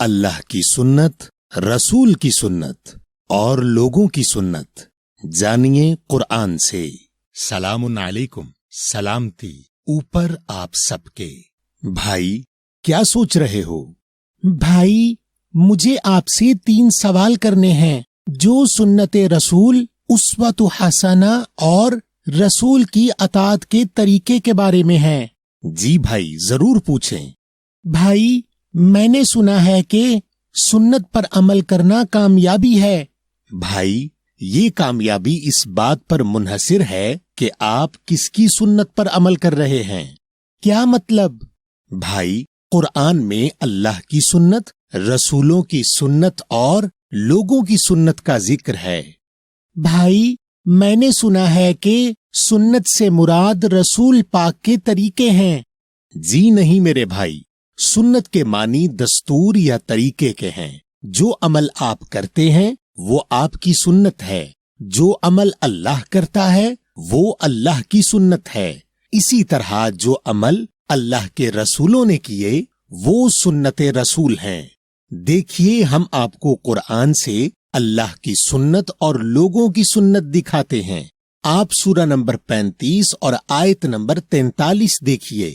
اللہ کی سنت، رسول کی سنت اور لوگوں کی سنت جانیے قرآن سے۔ سلام علیکم، سلامتی اوپر آپ سب کے۔ بھائی کیا سوچ رہے ہو؟ بھائی مجھے آپ سے 3 سوال کرنے ہیں جو سنت رسول، اسوۃ حسنہ اور رسول کی اطاعت کے طریقے کے بارے میں ہیں۔ جی بھائی ضرور پوچھیں۔ بھائی میں نے سنا ہے کہ سنت پر عمل کرنا کامیابی ہے۔ بھائی یہ کامیابی اس بات پر منحصر ہے کہ آپ کس کی سنت پر عمل کر رہے ہیں۔ کیا مطلب؟ بھائی قرآن میں اللہ کی سنت، رسولوں کی سنت اور لوگوں کی سنت کا ذکر ہے۔ بھائی میں نے سنا ہے کہ سنت سے مراد رسول پاک کے طریقے ہیں۔ جی نہیں میرے بھائی، سنت کے معنی دستور یا طریقے کے ہیں۔ جو عمل آپ کرتے ہیں وہ آپ کی سنت ہے، جو عمل اللہ کرتا ہے وہ اللہ کی سنت ہے۔ اسی طرح جو عمل اللہ کے رسولوں نے کیے وہ سنت رسول ہیں۔ دیکھیے ہم آپ کو قرآن سے اللہ کی سنت اور لوگوں کی سنت دکھاتے ہیں۔ آپ سورہ نمبر 35 اور آیت نمبر 43 دیکھیے۔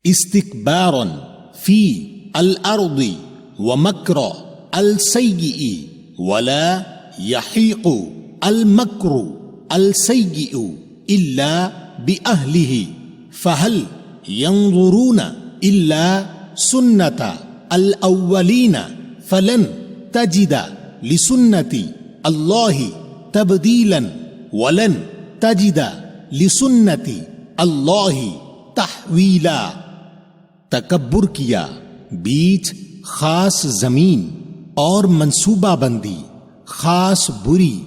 استکبارا فی الارض ومکر السیئ ولا یحیق المکر السیئ الا بأہلہ فہل ینظرون الا سنت الاولین فلن تجد لسنت اللہ تبدیلا ولن تجد لسنت اللہ تحویلا۔ تکبر کیا، بیچ خاص زمین اور منصوبہ بندی خاص بری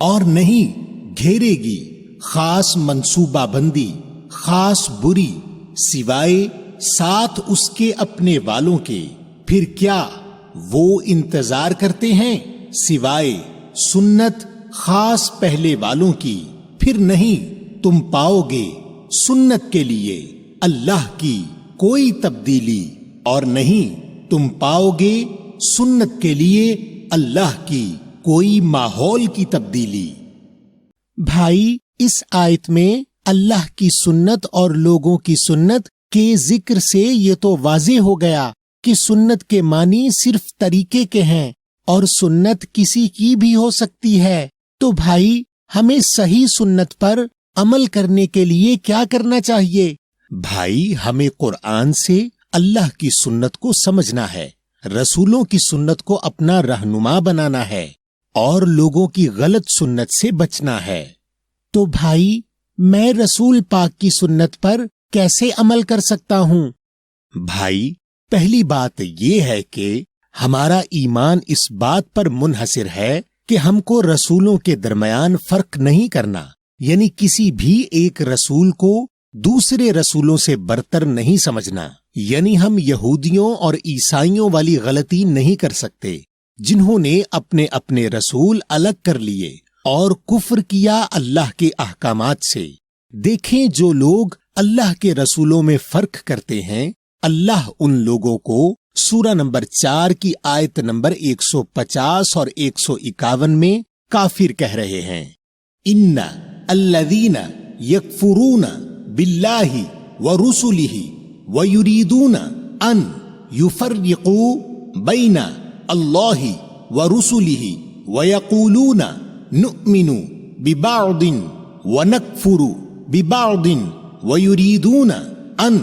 اور نہیں گھیرے گی خاص منصوبہ بندی خاص بری سوائے ساتھ اس کے اپنے والوں کے۔ پھر کیا وہ انتظار کرتے ہیں سوائے سنت خاص پہلے والوں کی؟ پھر نہیں تم پاؤ گے سنت کے لیے اللہ کی کوئی تبدیلی اور نہیں تم پاؤ گے سنت کے لیے اللہ کی کوئی ماحول کی تبدیلی۔ بھائی اس آیت میں اللہ کی سنت اور لوگوں کی سنت کے ذکر سے یہ تو واضح ہو گیا کہ سنت کے معنی صرف طریقے کے ہیں اور سنت کسی کی بھی ہو سکتی ہے۔ تو بھائی ہمیں صحیح سنت پر عمل کرنے کے لیے کیا کرنا چاہیے؟ بھائی ہمیں قرآن سے اللہ کی سنت کو سمجھنا ہے، رسولوں کی سنت کو اپنا رہنما بنانا ہے اور لوگوں کی غلط سنت سے بچنا ہے۔ تو بھائی میں رسول پاک کی سنت پر کیسے عمل کر سکتا ہوں؟ بھائی پہلی بات یہ ہے کہ ہمارا ایمان اس بات پر منحصر ہے کہ ہم کو رسولوں کے درمیان فرق نہیں کرنا، یعنی کسی بھی ایک رسول کو دوسرے رسولوں سے برتر نہیں سمجھنا، یعنی ہم یہودیوں اور عیسائیوں والی غلطی نہیں کر سکتے جنہوں نے اپنے اپنے رسول الگ کر لیے اور کفر کیا اللہ کے احکامات سے۔ دیکھیں جو لوگ اللہ کے رسولوں میں فرق کرتے ہیں، اللہ ان لوگوں کو سورہ نمبر 4 کی آیت نمبر 150 اور 151 میں کافر کہہ رہے ہیں۔ ان الذین یکفرون باللہ ورسلہ ویریدون ان یفرقوا بین اللہ ورسلہ ویقولون نؤمن ببعض ونکفر ببعض ویریدون ان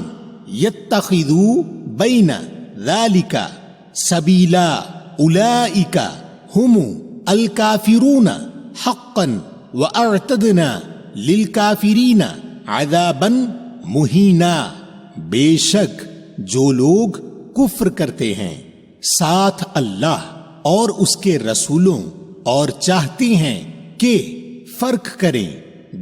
یتخذوا بین ذالک سبیلا اولئک ہم الکافرون حقا واعتدنا للکافرین عذابا مہینا۔ بے شک جو لوگ کفر کرتے ہیں ساتھ اللہ اور اس کے رسولوں اور چاہتے ہیں کہ فرق کریں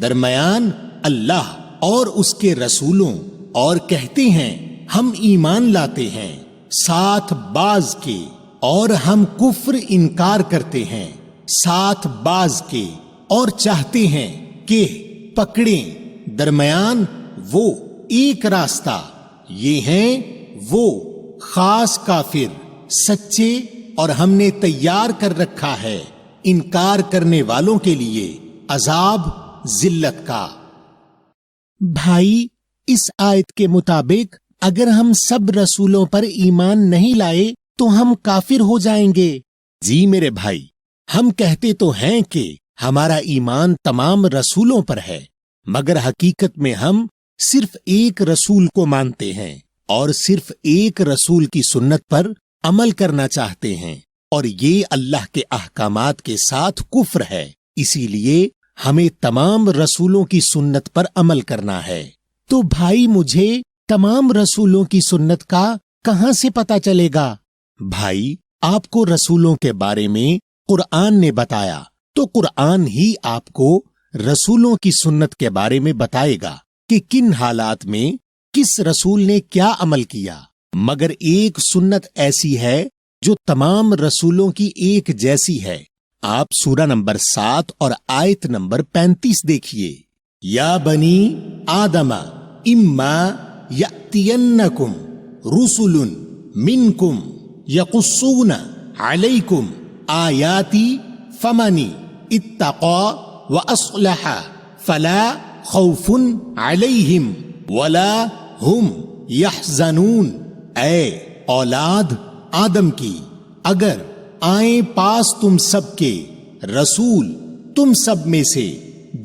درمیان اللہ اور اس کے رسولوں اور کہتے ہیں ہم ایمان لاتے ہیں ساتھ بعض کے اور ہم کفر انکار کرتے ہیں ساتھ بعض کے اور چاہتے ہیں کہ پکڑیں درمیان وہ ایک راستہ، یہ ہیں وہ خاص کافر سچے اور ہم نے تیار کر رکھا ہے انکار کرنے والوں کے لیے عذاب ذلت کا۔ بھائی، اس آیت کے مطابق اگر ہم سب رسولوں پر ایمان نہیں لائے تو ہم کافر ہو جائیں گے۔ جی میرے بھائی، ہم کہتے تو ہیں کہ ہمارا ایمان تمام رسولوں پر ہے، مگر حقیقت میں ہم صرف ایک رسول کو مانتے ہیں اور صرف ایک رسول کی سنت پر عمل کرنا چاہتے ہیں، اور یہ اللہ کے احکامات کے ساتھ کفر ہے۔ اسی لیے ہمیں تمام رسولوں کی سنت پر عمل کرنا ہے۔ تو بھائی، مجھے تمام رسولوں کی سنت کا کہاں سے پتہ چلے گا؟ بھائی، آپ کو رسولوں کے بارے میں قرآن نے بتایا، تو قرآن ہی آپ کو رسولوں کی سنت کے بارے میں بتائے گا کہ کن حالات میں کس رسول نے کیا عمل کیا۔ مگر ایک سنت ایسی ہے جو تمام رسولوں کی ایک جیسی ہے۔ آپ سورہ نمبر 7 اور آیت نمبر 35 دیکھیے۔ یا بنی آدم اما یأتینکم رسل منکم یقصون علیکم آیاتی فمن اتقى واصلح فلا خوف علیہم ولا ہم یحزنون۔ اے اولاد آدم کی، اگر آئیں پاس تم سب کے رسول تم سب میں سے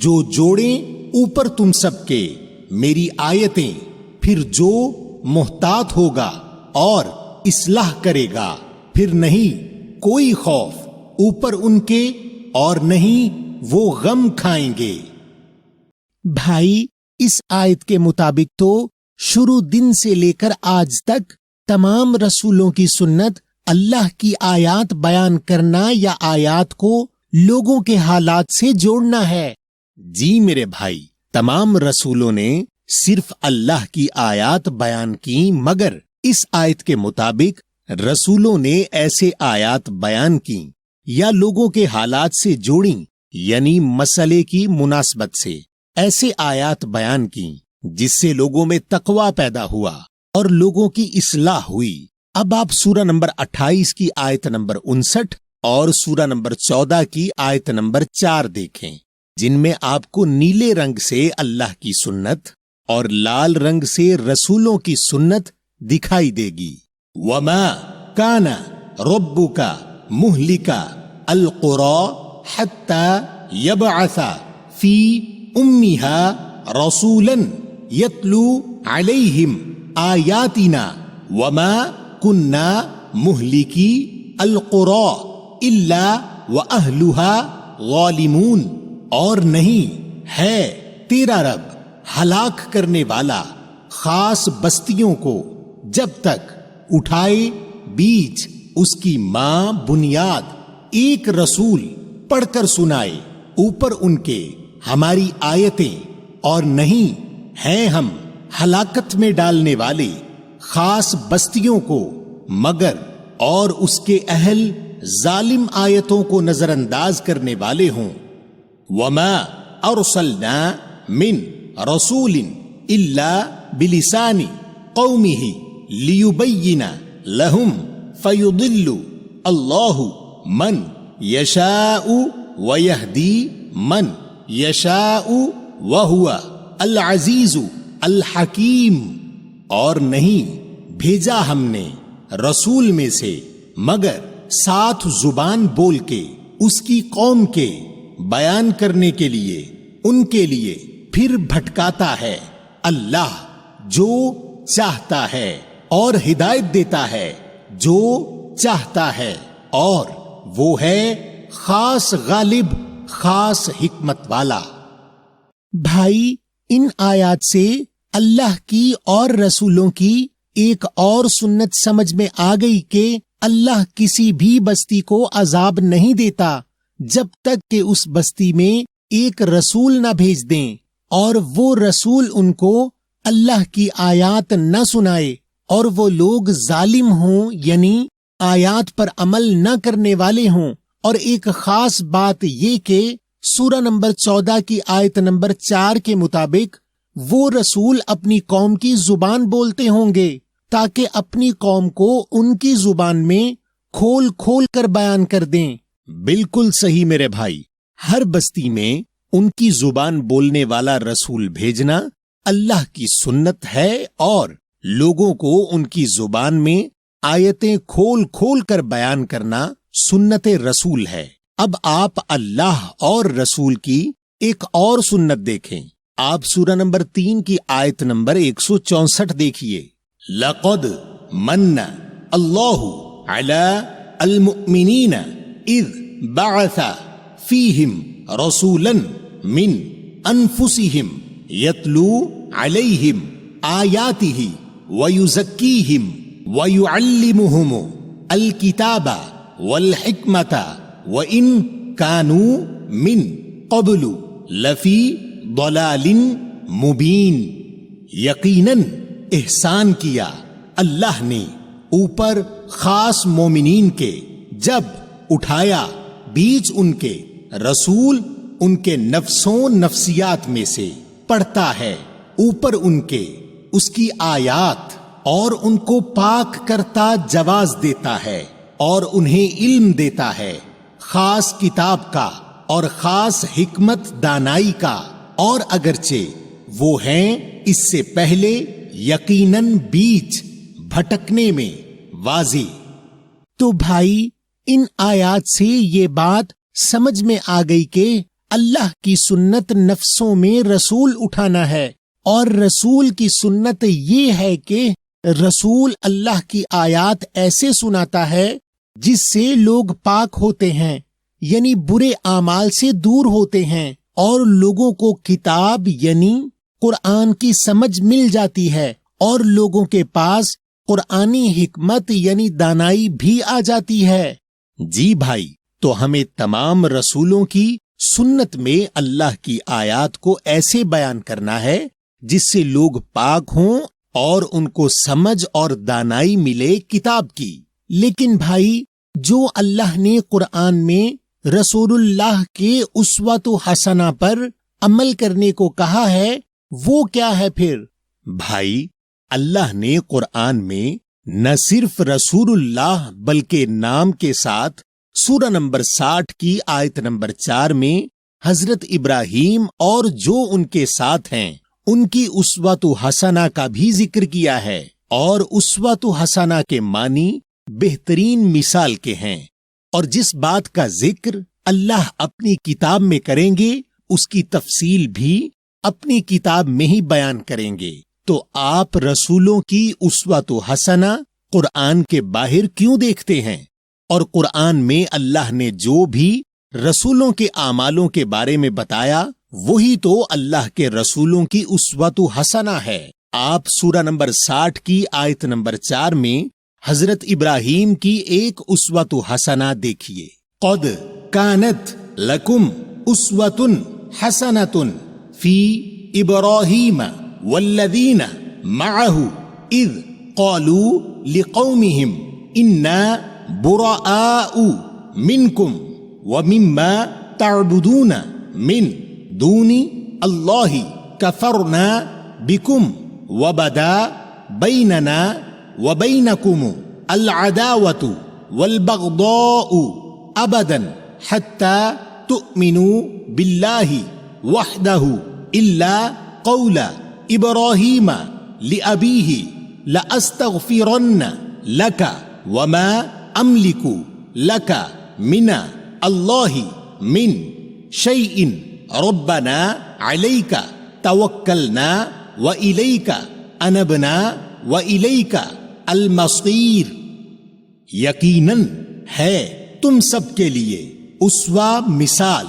جو جوڑیں اوپر تم سب کے میری آیتیں، پھر جو محتاط ہوگا اور اصلاح کرے گا، پھر نہیں کوئی خوف اوپر ان کے اور نہیں وہ غم کھائیں گے۔ بھائی، اس آیت کے مطابق تو شروع دن سے لے کر آج تک تمام رسولوں کی سنت اللہ کی آیات بیان کرنا یا آیات کو لوگوں کے حالات سے جوڑنا ہے۔ جی میرے بھائی، تمام رسولوں نے صرف اللہ کی آیات بیان کی، مگر اس آیت کے مطابق رسولوں نے ایسے آیات بیان کی یا لوگوں کے حالات سے جوڑیں، یعنی مسئلے کی مناسبت سے ایسے آیات بیان کی جس سے لوگوں میں تقوی پیدا ہوا اور لوگوں کی اصلاح ہوئی۔ اب آپ سورہ نمبر 28 کی آیت نمبر 59 اور سورہ نمبر 14 کی آیت نمبر 4 دیکھیں، جن میں آپ کو نیلے رنگ سے اللہ کی سنت اور لال رنگ سے رسولوں کی سنت دکھائی دے گی۔ وَمَا كَانَ رَبُّكَ مُهْلِكَ الْقُرَىٰ حَتَّى يَبْعَثَ فِي أُمِّهَا رَسُولًا يَتْلُو عَلَيْهِمْ آيَاتِنَا وَمَا كُنَّا مُهْلِكِي الْقُرَىٰ إِلَّا وَأَهْلُهَا ظَالِمُونَ، اور نہیں ہے تیرا رب ہلاک کرنے والا خاص بستیوں کو جب تک اٹھائے بیچ اس کی ماں بنیاد ایک رسول پڑھ کر سنائے اوپر ان کے ہماری آیتیں، اور نہیں ہیں ہم ہلاکت میں ڈالنے والے خاص بستیوں کو مگر اور اس کے اہل ظالم آیتوں کو نظر انداز کرنے والے ہوں۔ وَمَا أَرْسَلْنَا مِن رَسُولٍ إِلَّا بِلِسَانِ قَوْمِهِ لِيُبَيِّنَ لَهُمْ فَيُضِلُّ اللَّهُ مَن يَشَاءُ وَيَهْدِي مَن يَشَاءُ وَهُوَ الْعَزِيزُ الْحَكِيمُ، اور نہیں بھیجا ہم نے رسول میں سے مگر ساتھ زبان بول کے اس کی قوم کے بیان کرنے کے لیے ان کے لیے پھر بھٹکاتا ہے اللہ جو چاہتا ہے اور ہدایت دیتا ہے جو چاہتا ہے، اور وہ ہے خاص غالب خاص حکمت والا۔ بھائی، ان آیات سے اللہ کی اور رسولوں کی ایک اور سنت سمجھ میں آ گئی کہ اللہ کسی بھی بستی کو عذاب نہیں دیتا جب تک کہ اس بستی میں ایک رسول نہ بھیج دیں اور وہ رسول ان کو اللہ کی آیات نہ سنائے اور وہ لوگ ظالم ہوں، یعنی آیات پر عمل نہ کرنے والے ہوں۔ اور ایک خاص بات یہ کہ سورہ نمبر 14 کی آیت نمبر 4 کے مطابق وہ رسول اپنی قوم کی زبان بولتے ہوں گے، تاکہ اپنی قوم کو ان کی زبان میں کھول کھول کر بیان کر دیں۔ بالکل صحیح میرے بھائی، ہر بستی میں ان کی زبان بولنے والا رسول بھیجنا اللہ کی سنت ہے، اور لوگوں کو ان کی زبان میں آیتیں کھول کھول کر بیان کرنا سنت رسول ہے۔ اب آپ اللہ اور رسول کی ایک اور سنت دیکھیں۔ آپ سورہ نمبر 3 کی آیت نمبر 164 دیکھیے۔ لَقَدْ مَنَّ اللَّهُ عَلَىٰ الْمُؤْمِنِينَ اِذْ بَعَثَ فِيهِمْ رَسُولًا مِّنْ أَنفُسِهِمْ يَتْلُو عَلَيْهِمْ آيَاتِهِ وَيُزَكِّيهِمْ وَيُعَلِّمُهُمُ الْكِتَابَ وَالْحِكْمَةَ وَإِنْ كَانُوا مِنْ قَبْلُ لَفِي ضَلَالٍ مُبِينٍ۔ یقیناً احسان کیا اللہ نے اوپر خاص مومنین کے، جب اٹھایا بیچ ان کے رسول ان کے نفسوں نفسیات میں سے، پڑھتا ہے اوپر ان کے اس کی آیات اور ان کو پاک کرتا جواز دیتا ہے اور انہیں علم دیتا ہے خاص کتاب کا اور خاص حکمت دانائی کا، اور اگرچہ وہ ہیں اس سے پہلے یقیناً بیچ بھٹکنے میں واضح۔ تو بھائی، ان آیات سے یہ بات سمجھ میں آ گئی کہ اللہ کی سنت نفسوں میں رسول اٹھانا ہے، اور رسول کی سنت یہ ہے کہ رسول اللہ کی آیات ایسے سناتا ہے جس سے لوگ پاک ہوتے ہیں، یعنی برے اعمال سے دور ہوتے ہیں، اور لوگوں کو کتاب یعنی قرآن کی سمجھ مل جاتی ہے، اور لوگوں کے پاس قرآنی حکمت یعنی دانائی بھی آ جاتی ہے۔ جی بھائی، تو ہمیں تمام رسولوں کی سنت میں اللہ کی آیات کو ایسے بیان کرنا ہے جس سے لوگ پاک ہوں اور ان کو سمجھ اور دانائی ملے کتاب کی۔ لیکن بھائی، جو اللہ نے قرآن میں رسول اللہ کے اسوۃ حسنہ پر عمل کرنے کو کہا ہے، وہ کیا ہے پھر؟ بھائی، اللہ نے قرآن میں نہ صرف رسول اللہ بلکہ نام کے ساتھ سورہ نمبر 60 کی آیت نمبر 4 میں حضرت ابراہیم اور جو ان کے ساتھ ہیں ان کی اسوۃ حسنہ کا بھی ذکر کیا ہے، اور اسوۃ حسنہ کے معنی بہترین مثال کے ہیں، اور جس بات کا ذکر اللہ اپنی کتاب میں کریں گے اس کی تفصیل بھی اپنی کتاب میں ہی بیان کریں گے۔ تو آپ رسولوں کی اسوۃ حسنہ قرآن کے باہر کیوں دیکھتے ہیں؟ اور قرآن میں اللہ نے جو بھی رسولوں کے اعمالوں کے بارے میں بتایا وہی تو اللہ کے رسولوں کی اسوۃ حسنہ ہے۔ آپ سورہ نمبر 60 کی آیت نمبر 4 میں حضرت ابراہیم کی ایک اسوۃ حسنہ دیکھیے۔ قد کانت لکم اسوۃ حسنۃ فی ابراہیم والذین معہ اذ قالوا لقومہم انا براء منکم ومما تعبدون من دون اللہ کفرنا بکم وبدا بیننا وبینکم العداوۃ والبغضاء ابدا حتی تؤمنوا باللہ وحدہ الا قول ابراہیم لأبیہ لأستغفرن لک وما املک لک من اللہ من شیء ربنا علیک توکلنا وإلیک انبنا وإلیک المصیر۔ یقیناً ہے تم سب کے لیے اسوہ مثال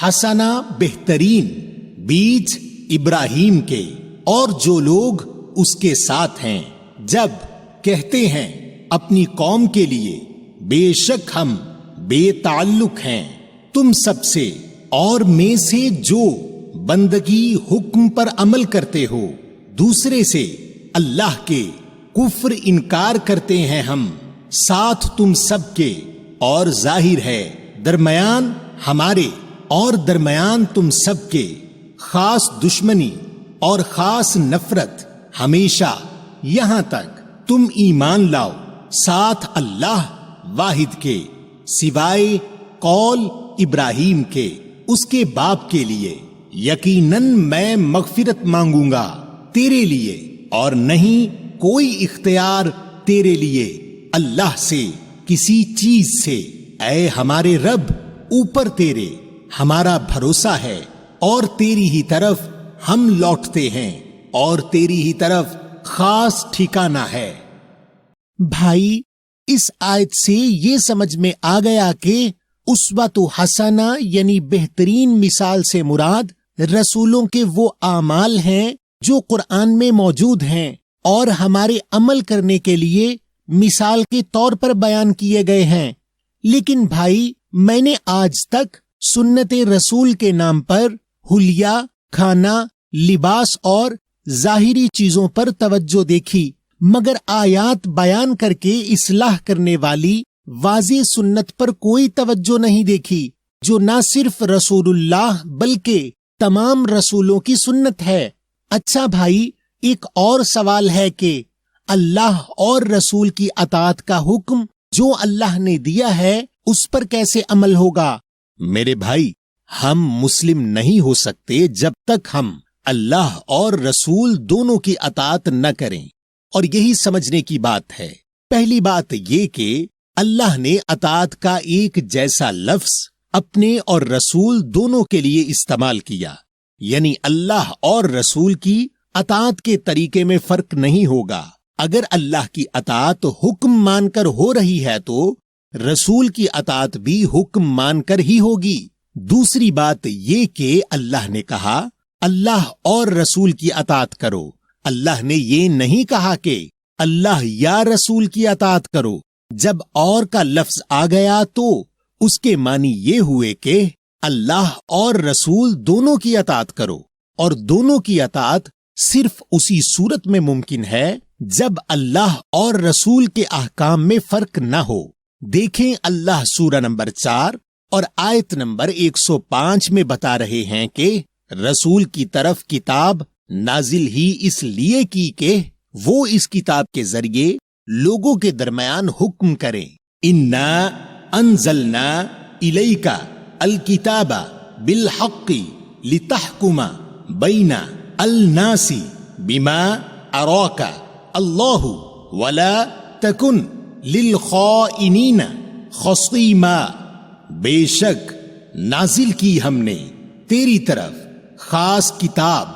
حسنہ بہترین بیچ ابراہیم کے اور جو لوگ اس کے ساتھ ہیں، جب کہتے ہیں اپنی قوم کے لیے بے شک ہم بے تعلق ہیں تم سب سے اور میں سے جو بندگی حکم پر عمل کرتے ہو، دوسرے سے اللہ کے کفر انکار کرتے ہیں ہم ساتھ تم سب کے، اور ظاہر ہے درمیان ہمارے اور درمیان تم سب کے خاص دشمنی اور خاص نفرت ہمیشہ، یہاں تک تم ایمان لاؤ ساتھ اللہ واحد کے، سوائے قول ابراہیم کے اس کے باپ کے لیے، یقیناً میں مغفرت مانگوں گا تیرے لیے، اور نہیں کوئی اختیار تیرے لیے اللہ سے کسی چیز سے۔ اے ہمارے رب، اوپر تیرے ہمارا بھروسہ ہے اور تیری ہی طرف ہم لوٹتے ہیں، اور تیری ہی طرف خاص ٹھکانہ ہے۔ بھائی، اس آیت سے یہ سمجھ میں آ گیا کہ اسوۃ حسنہ یعنی بہترین مثال سے مراد رسولوں کے وہ اعمال ہیں جو قرآن میں موجود ہیں اور ہمارے عمل کرنے کے لیے مثال کے طور پر بیان کیے گئے ہیں۔ لیکن بھائی، میں نے آج تک سنت رسول کے نام پر حلیہ، کھانا، لباس اور ظاہری چیزوں پر توجہ دیکھی، مگر آیات بیان کر کے اصلاح کرنے والی واضح سنت پر کوئی توجہ نہیں دیکھی، جو نہ صرف رسول اللہ بلکہ تمام رسولوں کی سنت ہے۔ اچھا بھائی، ایک اور سوال ہے کہ اللہ اور رسول کی اطاعت کا حکم جو اللہ نے دیا ہے اس پر کیسے عمل ہوگا؟ میرے بھائی، ہم مسلم نہیں ہو سکتے جب تک ہم اللہ اور رسول دونوں کی اطاعت نہ کریں، اور یہی سمجھنے کی بات ہے۔ پہلی بات یہ کہ اللہ نے اطاعت کا ایک جیسا لفظ اپنے اور رسول دونوں کے لیے استعمال کیا، یعنی اللہ اور رسول کی اطاعت کے طریقے میں فرق نہیں ہوگا۔ اگر اللہ کی اطاعت حکم مان کر ہو رہی ہے تو رسول کی اطاعت بھی حکم مان کر ہی ہوگی۔ دوسری بات یہ کہ اللہ نے کہا اللہ اور رسول کی اطاعت کرو، اللہ نے یہ نہیں کہا کہ اللہ یا رسول کی اطاعت کرو۔ جب اور کا لفظ آ گیا تو اس کے معنی یہ ہوئے کہ اللہ اور رسول دونوں کی اطاعت کرو، اور دونوں کی اطاعت صرف اسی صورت میں ممکن ہے جب اللہ اور رسول کے احکام میں فرق نہ ہو۔ دیکھیں، اللہ سورہ نمبر 4 اور آیت نمبر 105 میں بتا رہے ہیں کہ رسول کی طرف کتاب نازل ہی اس لیے کی کہ وہ اس کتاب کے ذریعے لوگوں کے درمیان حکم کریں۔ انا انزلنا الیک الکتاب بالحق لتحکم بین الناس بما اراک اللہ ولا تکن للخائنین خصیما۔ بے شک نازل کی ہم نے تیری طرف خاص کتاب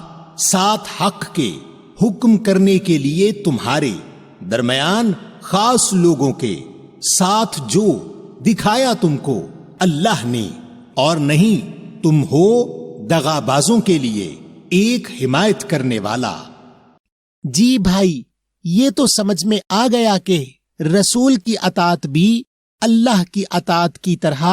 ساتھ حق کے حکم کرنے کے لیے تمہارے درمیان خاص لوگوں کے ساتھ جو دکھایا تم کو اللہ نے، اور نہیں تم ہو دغا بازوں کے لیے ایک حمایت کرنے والا۔ جی بھائی، یہ تو سمجھ میں آ گیا کہ رسول کی اطاعت بھی اللہ کی اطاعت کی طرح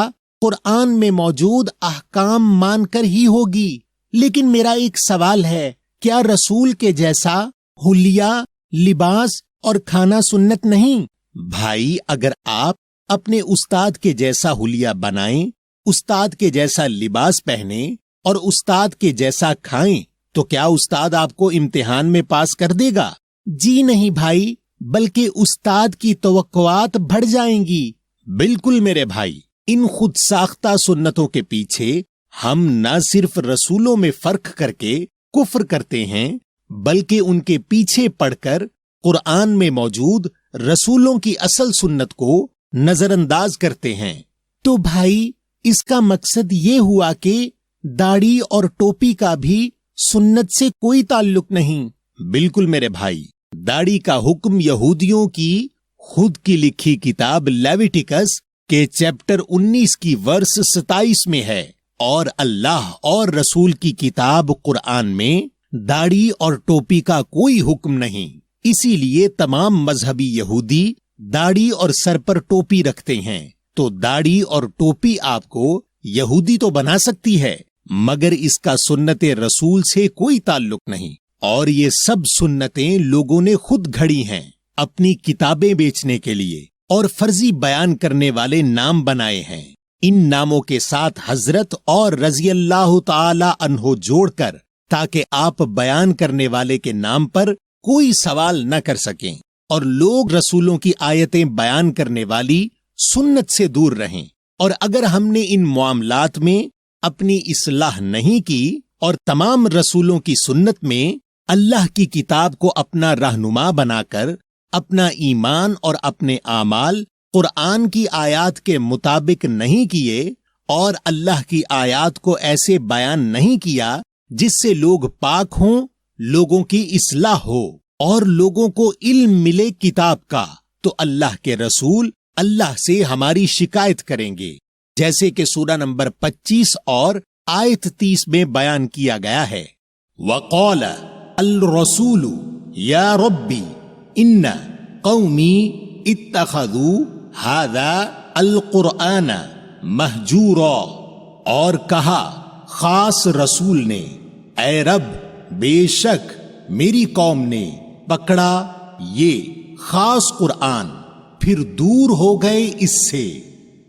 قرآن میں موجود احکام مان کر ہی ہوگی۔ لیکن میرا ایک سوال ہے، کیا رسول کے جیسا حلیہ، لباس اور کھانا سنت نہیں؟ بھائی، اگر آپ اپنے استاد کے جیسا حلیہ بنائیں، استاد کے جیسا لباس پہنیں اور استاد کے جیسا کھائیں تو کیا استاد آپ کو امتحان میں پاس کر دے گا؟ جی نہیں بھائی، بلکہ استاد کی توقعات بڑھ جائیں گی۔ بالکل میرے بھائی، ان خود ساختہ سنتوں کے پیچھے ہم نہ صرف رسولوں میں فرق کر کے کفر کرتے ہیں بلکہ ان کے پیچھے پڑ کر قرآن میں موجود رسولوں کی اصل سنت کو نظر انداز کرتے ہیں۔ تو بھائی، اس کا مقصد یہ ہوا کہ داڑھی اور ٹوپی کا بھی سنت سے کوئی تعلق نہیں۔ بالکل میرے بھائی، داڑھی کا حکم یہودیوں کی خود کی لکھی کتاب لیویٹیکس کے چیپٹر 19 کی ورس 27 میں ہے، اور اللہ اور رسول کی کتاب قرآن میں داڑھی اور ٹوپی کا کوئی حکم نہیں۔ اسی لیے تمام مذہبی یہودی داڑھی اور سر پر ٹوپی رکھتے ہیں۔ تو داڑھی اور ٹوپی آپ کو یہودی تو بنا سکتی ہے، مگر اس کا سنت رسول سے کوئی تعلق نہیں، اور یہ سب سنتیں لوگوں نے خود گھڑی ہیں اپنی کتابیں بیچنے کے لیے، اور فرضی بیان کرنے والے نام بنائے ہیں۔ ان ناموں کے ساتھ حضرت اور رضی اللہ تعالی عنہ جوڑ کر، تاکہ آپ بیان کرنے والے کے نام پر کوئی سوال نہ کر سکیں۔ اور لوگ رسولوں کی آیتیں بیان کرنے والی سنت سے دور رہیں۔ اور اگر ہم نے ان معاملات میں اپنی اصلاح نہیں کی اور تمام رسولوں کی سنت میں اللہ کی کتاب کو اپنا رہنما بنا کر اپنا ایمان اور اپنے اعمال قرآن کی آیات کے مطابق نہیں کیے اور اللہ کی آیات کو ایسے بیان نہیں کیا جس سے لوگ پاک ہوں، لوگوں کی اصلاح ہو اور لوگوں کو علم ملے کتاب کا، تو اللہ کے رسول اللہ سے ہماری شکایت کریں گے، جیسے کہ سورہ نمبر 25 اور آیت 30 میں بیان کیا گیا ہے۔ وَقَالَ الرَّسُولُ يَا رَبِّ إِنَّ قَوْمِي اتَّخَذُوا هَذَا الْقُرْآنَ مَهْجُورًا، اور کہا خاص رسول نے، اے رب بے شک میری قوم نے پکڑا یہ خاص قرآن، پھر دور ہو گئے اس سے۔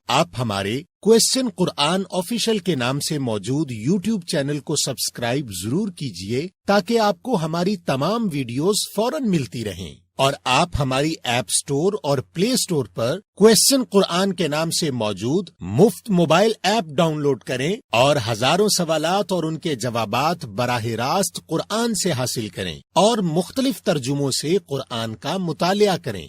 آپ ہمارے کوسچن قرآن آفیشل کے نام سے موجود یوٹیوب چینل کو سبسکرائب ضرور کیجئے تاکہ آپ کو ہماری تمام ویڈیوز فوراً ملتی رہیں، اور آپ ہماری ایپ سٹور اور پلے سٹور پر کوسچن قرآن کے نام سے موجود مفت موبائل ایپ ڈاؤن لوڈ کریں اور ہزاروں سوالات اور ان کے جوابات براہ راست قرآن سے حاصل کریں اور مختلف ترجموں سے قرآن کا مطالعہ کریں۔